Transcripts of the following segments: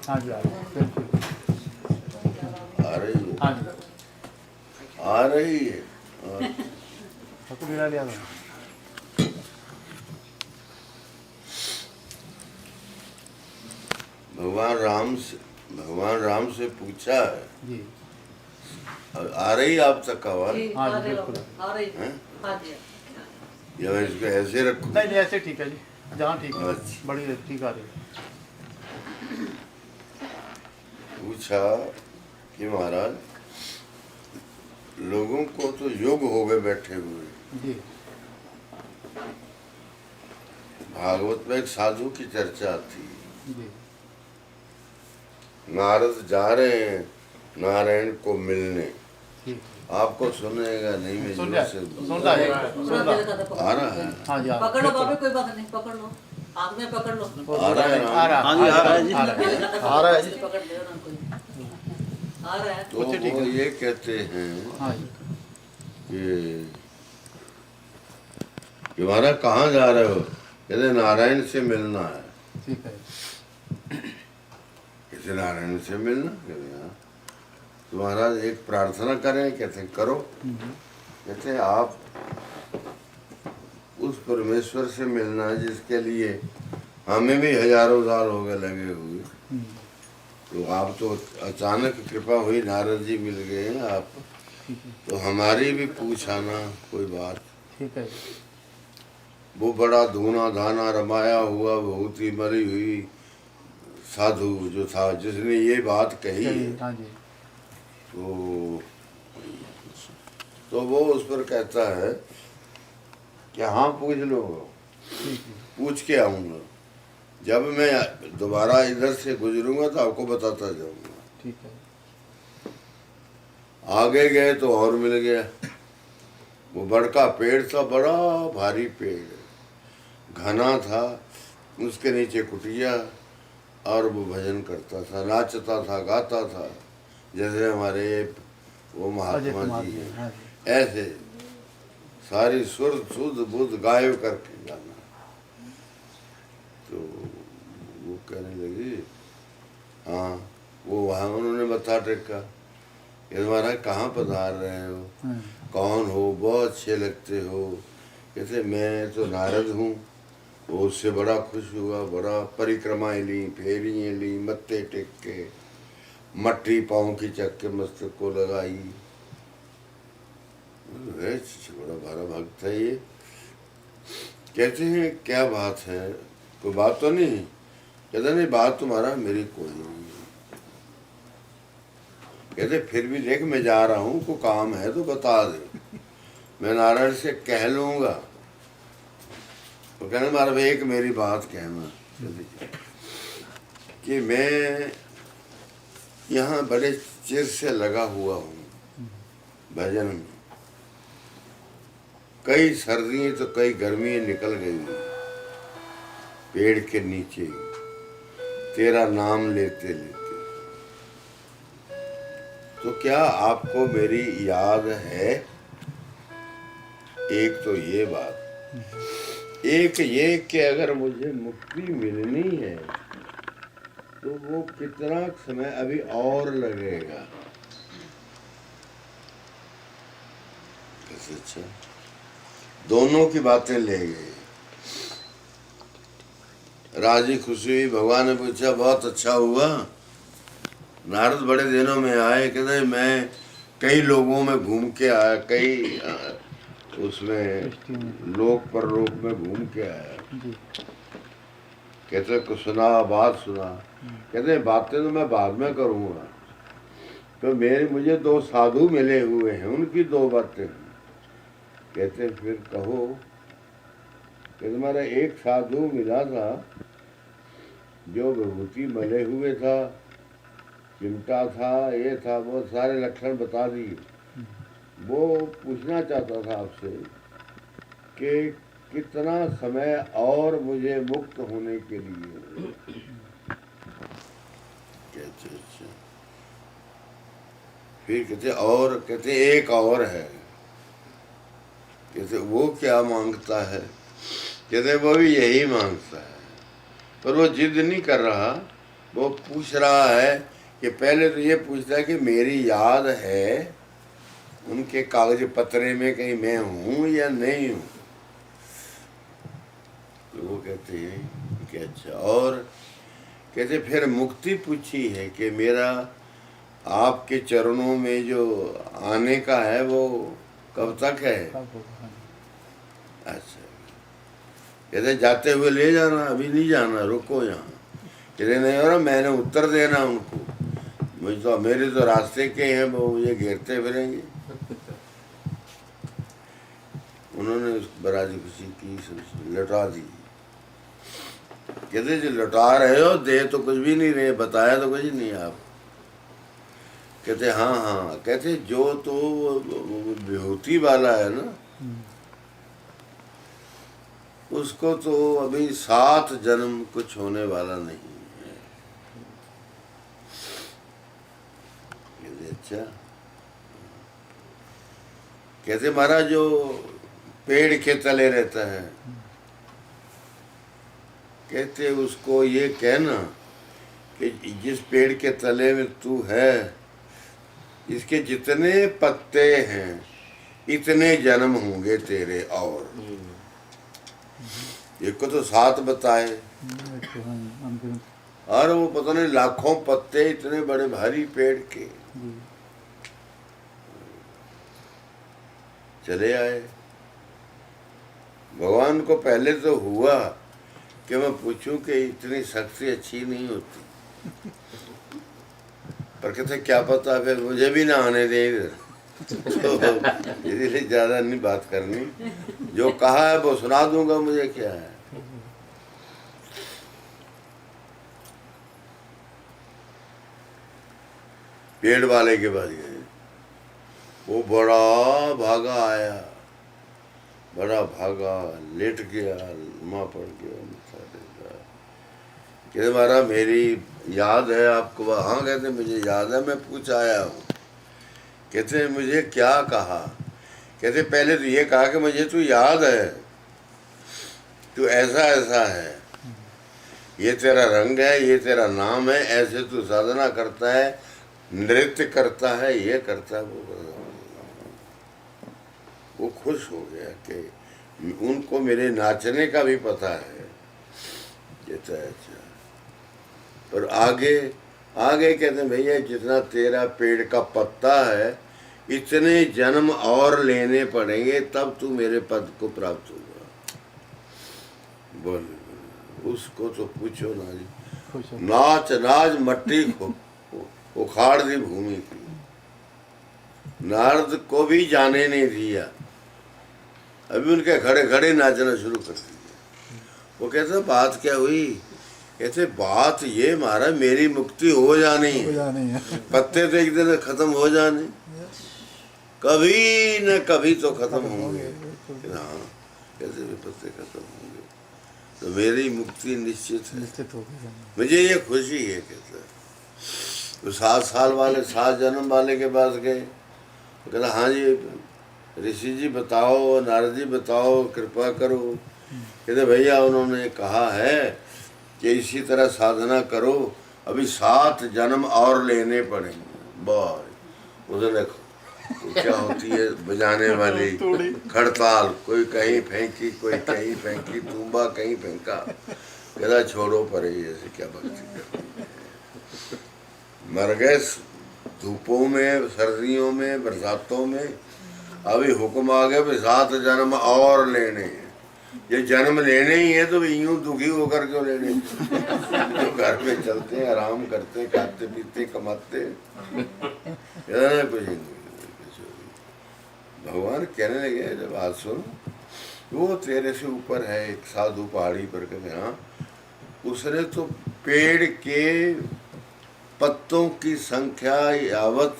हाँ जी, आ रही है, बिल्कुल। आ रही है, हाँ जी, आ रही है। आपको लीला लिया था। भगवान राम से पूछा है, जी, आ रही आप तक आवाज? हाँ जी, बिल्कुल। आ रही हैं? हाँ जी। या मैं इसको ऐसे रखूं? नहीं नहीं, ऐसे ठीक है जी, जहाँ ठीक है, अच्छा। बड़ी ठीक आ रही है। पूछा कि महाराज लोगों को तो योग हो गए बैठे हुए। जी, भागवत में एक साधु की चर्चा थी। जी, नारद जा रहे हैं नारायण को मिलने। ठीक आपको सुनेगा नहीं, मैं सुन जोर रहा से है, सुन रहा है, सुन रहा है। आ रहा है, हाँ जी, पकड़ लो बाबे, कोई बात नहीं, पकड़ लो, हाथ में पकड़ लो। आ रहा है ना? आ रहा, हाँ जी, आ रहा है जी। आ रहा है। आ रहा है जी। पकड़ लो ना कोई। आ रहा है। तो अच्छा, ठीक वो है। ये कहते हैं हाँ जी, कि महाराज कहाँ जा रहे हो? कहते नारायण से मिलना है। ठीक है। कहते नारायण से मिलना? कहते हाँ। तो महाराज एक प्रार्थना करें? कहते करो। कहते आप उस परमेश्वर से मिलना है जिसके लिए हमें भी हजारों साल हो गए लगे हुए। तो आप तो अचानक कृपा हुई, नारद जी मिल गए हैं आप, तो हमारी भी पूछाना कोई बात। ठीक है। वो बड़ा धूना धाना रमाया हुआ बहुत ही मरी हुई साधु जो था जिसने ये बात कही है, हाँ जी, तो वो उस पर कहता है कि हाँ पूछ लो, ठीक है। पूछ के आऊँगा। जब मैं दोबारा इधर से गुजरूंगा तो आपको बताता जाऊंगा। ठीक है। आगे गए तो और मिल गया। वो बड़ का पेड़ था, बड़ा भारी पेड़, घना था, उसके नीचे कुटिया, और वो भजन करता था, नाचता था, गाता था, जैसे हमारे वो महात्मा जी हैं। हाँ जी, ऐसे सारी सुर सुध बुध गायब करके गाना। तो वो कहने लगी, हाँ वो वहाँ उन्होंने मत्था टेका। ये महाराज कहाँ पधार रहे हो, कौन हो, बहुत अच्छे लगते हो। कहते मैं तो नारद हूँ। वो उससे बड़ा खुश हुआ, बड़ा परिक्रमाएं ली, फेरियाँ ली, मत्थे टेक के, मट्टी पाँव की चक के मस्तक को लगाई। बड़ा भारा भक्त है ये। कहते हैं क्या बात है, कोई बात तो नहीं? कहते नहीं बात तुम्हारा मेरी कोई नहीं है। कहते फिर भी देख मैं जा रहा हूँ, को काम है तो बता दे, मैं नारायण से कह लूँगा। तो कहने मारा भाई एक मेरी बात कहना कि मैं यहाँ बड़े चिर से लगा हुआ हूँ भजन में। कई सर्दियाँ तो कई गर्मियाँ निकल गई पेड़ के नीचे तेरा नाम लेते लेते। तो क्या आपको मेरी याद है? एक तो ये बात, एक ये कि अगर मुझे मुक्ति मिलनी है तो वो कितना समय अभी और लगेगा? अच्छा, दोनों की बातें ले गए। राजी खुशी हुई। भगवान ने पूछा बहुत अच्छा हुआ, नारद बड़े दिनों में आए। कहते मैं कई लोगों में घूम के आया, कई उसमें लोक परलोक में घूम के आया। कहते कुछ सुना, बात सुना। कहते बातें तो मैं बाद में करूँगा, तो मुझे दो साधु मिले हुए हैं, उनकी दो बातें। कहते फिर कहो। कहते हमारा एक साधु मिला था जो विभूति मले हुए था, चिमटा था, ये था, वो सारे लक्षण बता दिए। वो पूछना चाहता था आपसे कि कितना समय और मुझे मुक्त होने के लिए। कहते अच्छा। फिर कहते और, कहते एक और है। कहते वो क्या मांगता है? कहते वो भी यही मांगता है, पर वो जिद नहीं कर रहा वो पूछ रहा है कि पहले तो ये पूछता है कि मेरी याद है उनके कागज पत्रे में कहीं मैं हूँ या नहीं हूँ। तो वो कहते हैं कि अच्छा, और कहते फिर मुक्ति पूछी है कि मेरा आपके चरणों में जो आने का है वो कब तक है। कब होगा? हाँ जी। अच्छा, कहते जाते हुए ले जाना, अभी नहीं जाना, रुको यहाँ। कहते नहीं हो रहा, मैंने उत्तर देना उनको, मुझे तो मेरे तो रास्ते के हैं, वो मुझे घेरते फिरेंगे। उन्होंने उस बराजी खुशी की, लौटा दी। कहते जो लौटा रहे हो, दे तो कुछ भी नहीं रहे, बताया तो कुछ नहीं आप। कहते हाँ हाँ। कहते जो तो विभूति वाला है ना, उसको तो अभी 7 जन्म कुछ होने वाला नहीं है। कहते अच्छा। कहते महाराज जो पेड़ के तले रहता है, कहते उसको ये कहना कि जिस पेड़ के तले में तू है, इसके जितने पत्ते हैं इतने जन्म होंगे तेरे। और एक को तो 7 बताए, और वो पता नहीं लाखों पत्ते, इतने बड़े भारी पेड़ के। चले आए। भगवान को पहले तो हुआ कि मैं पूछूं कि इतनी शक्ति अच्छी नहीं होती, पर कहते क्या पता फिर मुझे भी ना आने दे इधर। तो इसलिए ज्यादा नहीं बात करनी, जो कहा है वो सुना दूंगा, मुझे क्या है। पेड़ वाले के पास गए, वो बड़ा भागा आया, बड़ा भागा, लेट गया, माँ पड़ गया। कहते महाराज मेरी याद है आपको? हाँ। कहते मुझे याद है, मैं पूछ आया हूँ। कहते मुझे क्या कहा? कहते पहले तो ये कहा कि मुझे तू याद है, तू ऐसा ऐसा है, ये तेरा रंग है, ये तेरा नाम है, ऐसे तू साधना करता है, नृत्य करता है, ये करता है, वो करता है। वो खुश हो गया कि उनको मेरे नाचने का भी पता है। कहता है अच्छा। और आगे आगे कहते भैया जितना तेरा पेड़ का पत्ता है, इतने जन्म और लेने पड़ेंगे तब तू मेरे पद को प्राप्त होगा। बोल, उसको तो पूछो ना जी, नाच नाच मट्टी उखाड़ दी भूमि की। नारद को भी जाने नहीं दिया, अभी उनके खड़े खड़े नाचना शुरू कर दिया। वो कहते बात क्या हुई? कहते बात ये महाराज मेरी मुक्ति हो जानी है, पत्ते तो एक दिन खत्म हो जाने, कभी न कभी तो खत्म होंगे। हाँ, कैसे भी पत्ते खत्म होंगे, तो मेरी मुक्ति निश्चित है, मुझे ये खुशी है। कहते तो 7 साल वाले 7 जन्म वाले के पास गए, कहला हाँ जी ऋषि जी बताओ, नारद जी बताओ, कृपा करो। कहते भैया उन्होंने कहा है कि इसी तरह साधना करो, अभी 7 जन्म और लेने पड़ेंगे। बस उधर देखो क्या होती है बजाने वाली खड़ताल, कोई कहीं फेंकी, कोई कहीं फेंकी, तुम्बा कहीं फेंका। कहता छोड़ो परे, ऐसे क्या भक्ति करनी है। मर गए धूपों में, सर्दियों में, बरसातों में, अभी हुक्म आ गया भी 7 जन्म और लेने हैं। ये जन्म लेने ही है तो यूं दुखी होकर क्यों लेने? तो घर पे चलते हैं, आराम करते हैं, खाते पीते कमाते, कुछ नहीं। भगवान कहने लगे जब आज सुन, वो तेरे से ऊपर है एक साधु पहाड़ी पर। कहते हाँ, उसने तो पेड़ के पत्तों की संख्या यावत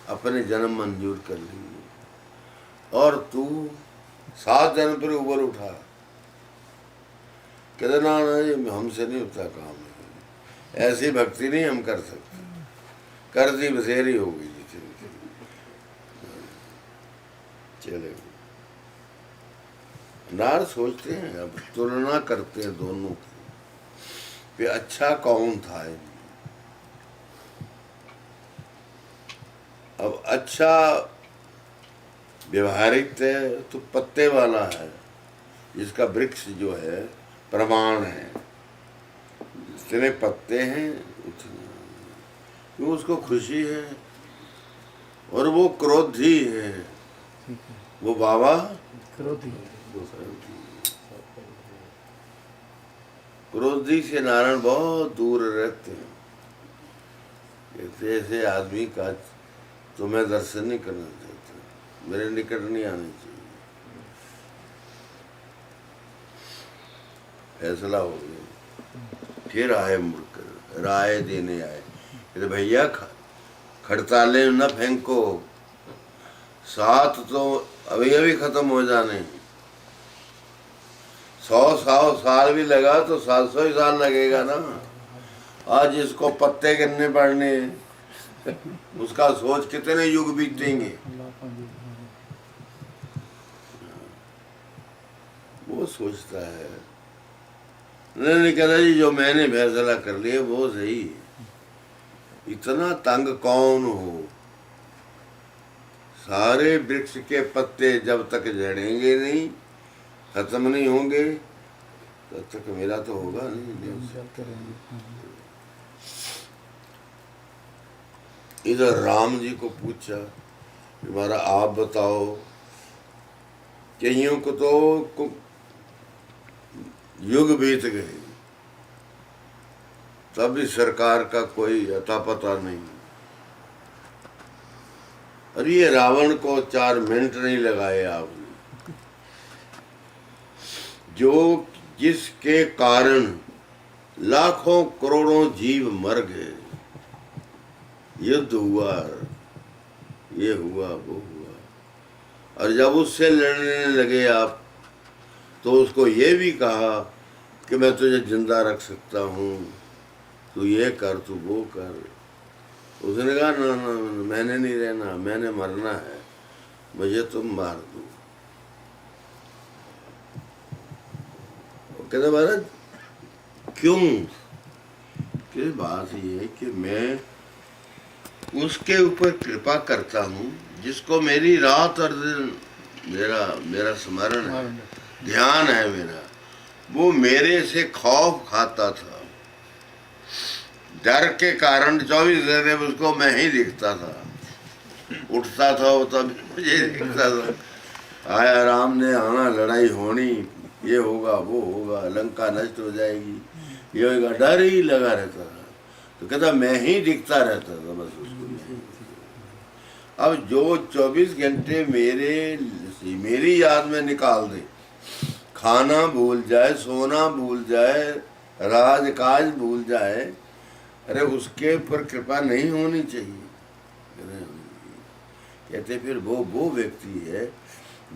अपने जन्म मंजूर कर ली, और तू 7 जन्म पर ऊपर उठा। कहते ना ये हमसे नहीं होता काम है, ऐसी भक्ति नहीं हम कर सकते, कर दी बसेरी हो गई। चले नार सोचते हैं, अब तुलना करते हैं दोनों की, कि अच्छा कौन था इनमें। अब अच्छा व्यवहारिक है तो पत्ते वाला है, जिसका वृक्ष जो है प्रमाण है, जितने पत्ते हैं उतने, वो उसको खुशी है। और वो क्रोधी है, वो बाबा क्रोधी। क्रोधी से नारायण बहुत दूर रहते हैं। कहते ऐसे आदमी का तो मैं दर्शन नहीं करना चाहता, मेरे निकट नहीं आने चाहिए। फैसला हो गया। फिर आए मुड़कर राय देने आए, कहते भैया खड़ताले न फेंको, 7 तो अभी अभी खत्म हो जाने, 100 साल भी लगा तो 700 साल लगेगा ना। आज इसको पत्ते गिनने पड़ने, उसका सोच कितने युग बीतेंगे। वो सोचता है नहीं कहता जी जो मैंने फैसला कर लिया वो सही है। इतना तंग कौन हो, सारे वृक्ष के पत्ते जब तक झड़ेंगे नहीं, खत्म नहीं होंगे, तब तक मेरा तो होगा नहीं। इधर राम जी को पूछा, हमारा आप बताओ, कईयों को तो युग बीत गए, तब भी सरकार का कोई अता पता नहीं। और ये रावण को 4 मिनट नहीं लगाए आपने, जो जिसके कारण लाखों करोड़ों जीव मर गए, युद्ध हुआ, ये हुआ वो हुआ, और जब उससे लड़ने लगे आप तो उसको ये भी कहा कि मैं तुझे जिंदा रख सकता हूँ, तू ये कर तू वो कर। उसने कहा ना ना मैंने नहीं रहना, मैंने मरना है, मुझे तुम मार दो। कहते महाराज क्यों? कि बात ये है कि मैं उसके ऊपर कृपा करता हूँ जिसको मेरी रात और दिन मेरा स्मरण है, ध्यान है मेरा। वो मेरे से खौफ खाता था, डर के कारण 24 घंटे उसको मैं ही दिखता था, उठता था वो तब मुझे दिखता था। आया राम ने आना, लड़ाई होनी, ये होगा वो होगा, लंका नष्ट हो जाएगी, ये होगा, डर ही लगा रहता था। तो कहता मैं ही दिखता रहता था बस उसको। अब जो 24 घंटे मेरी याद में निकाल दे, खाना भूल जाए, सोना भूल जाए, राजकाज भूल जाए, अरे उसके ऊपर कृपा नहीं होनी चाहिए। कहते फिर वो व्यक्ति है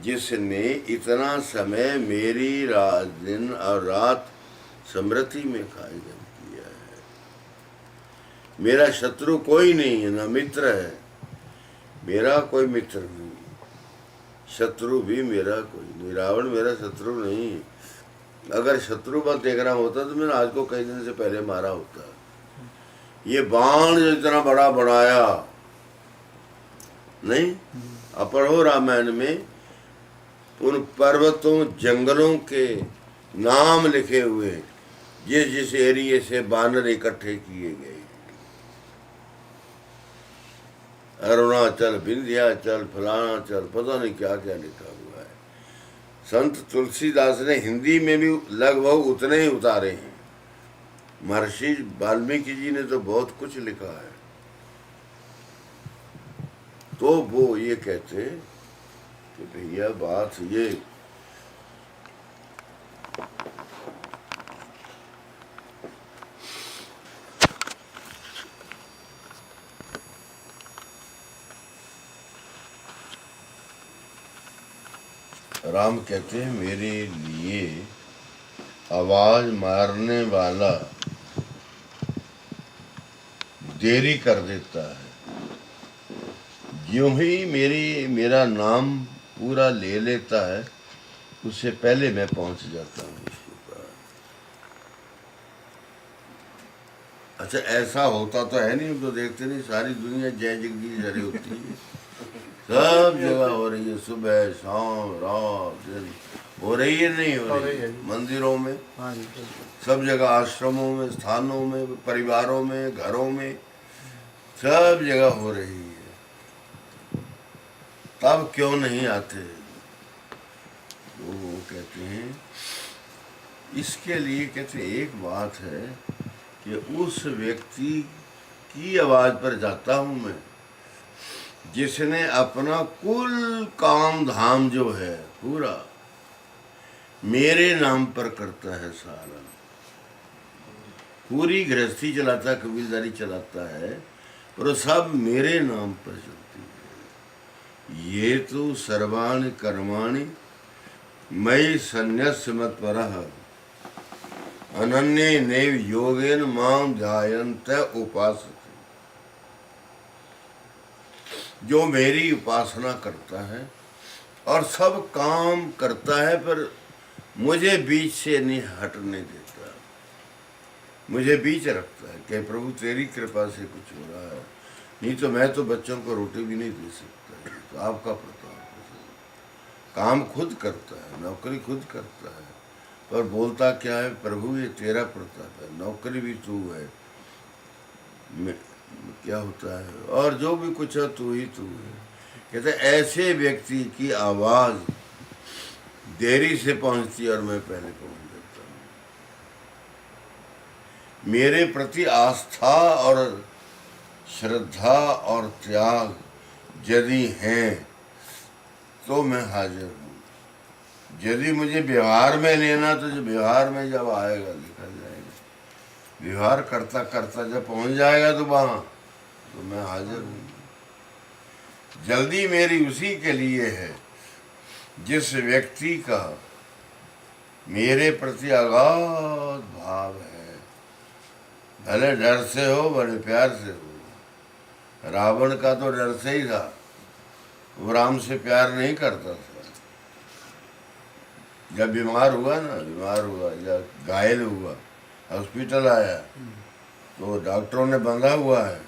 जिसने इतना समय मेरी दिन और रात स्मृति में कायम किया है। मेरा शत्रु कोई नहीं है, ना मित्र है, मेरा कोई मित्र नहीं, शत्रु भी मेरा कोई नहीं। रावण मेरा शत्रु नहीं है। अगर शत्रु पर देखना होता तो मैंने आज को कई दिन से पहले मारा होता। ये बाण जो इतना बड़ा बनाया नहीं, अपढ़ो रामायण में उन पर्वतों जंगलों के नाम लिखे हुए, जिस एरिए से बानर इकट्ठे किए गए, अरुणाचल, विंध्याचल, फलानाचल, पता नहीं क्या क्या लिखा हुआ है। संत तुलसीदास ने हिंदी में भी लगभग उतने ही उतारे हैं। महर्षि वाल्मीकि जी ने तो बहुत कुछ लिखा है। तो वो ये कहते कि भैया बात ये, राम कहते हैं मेरे लिए आवाज मारने वाला देरी कर देता है, यूं ही मेरा नाम पूरा ले लेता है, उससे पहले मैं पहुंच जाता हूँ उसके पास। अच्छा ऐसा होता तो है नहीं, हम तो देखते नहीं, सारी दुनिया जय जगदीश हरे होती है, सब जगह हो रही है, सुबह शाम रात दिन हो रही है, नहीं हो रही है, मंदिरों में, हाँ जी सब जगह, आश्रमों में, स्थानों में, परिवारों में, घरों में, सब जगह हो रही है। तब क्यों नहीं आते? तो वो कहते हैं इसके लिए, कहते एक बात है कि उस व्यक्ति की आवाज पर जाता हूं मैं जिसने अपना कुल काम धाम जो है पूरा मेरे नाम पर करता है, सारा पूरी गृहस्थी चलाता है, कबीलदारी चलाता है, पर वो सब मेरे नाम पर चलती है। ये तो सर्वाणि कर्माणि मयि सन्न्यस्य मत्परः अनन्ये नैव योगेन मां ध्यायन्त उपासते। जो मेरी उपासना करता है और सब काम करता है पर मुझे बीच से नहीं हटने देता, मुझे बीच रखता है कि प्रभु तेरी कृपा से कुछ हो रहा है, नहीं तो मैं तो बच्चों को रोटी भी नहीं दे सकता। ये तो आपका प्रताप है। काम खुद करता है, नौकरी खुद करता है, पर बोलता क्या है, प्रभु ये तेरा प्रताप है, नौकरी भी तू है, क्या होता है, और जो भी कुछ है तू ही तू है। कहते ऐसे व्यक्ति की आवाज देरी से पहुंचती और मैं पहले पहुंच जाता हूँ। मेरे प्रति आस्था और श्रद्धा और त्याग यदि हैं तो मैं हाजिर हूँ। यदि मुझे व्यवहार में लेना तो जो व्यवहार में जब आएगा देखा जाएगा, व्यवहार करता करता जब पहुंच जाएगा तो वहां तो मैं हाजिर हूँ। जल्दी मेरी उसी के लिए है जिस व्यक्ति का मेरे प्रति अगाध भाव है, भले डर से हो बड़े प्यार से हो। रावण का तो डर से ही था, वो राम से प्यार नहीं करता था। जब बीमार हुआ, जब घायल हुआ, हॉस्पिटल आया तो डॉक्टरों ने बंधा हुआ है,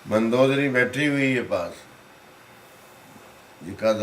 मंदोदरी बैठी हुई है पास, जिका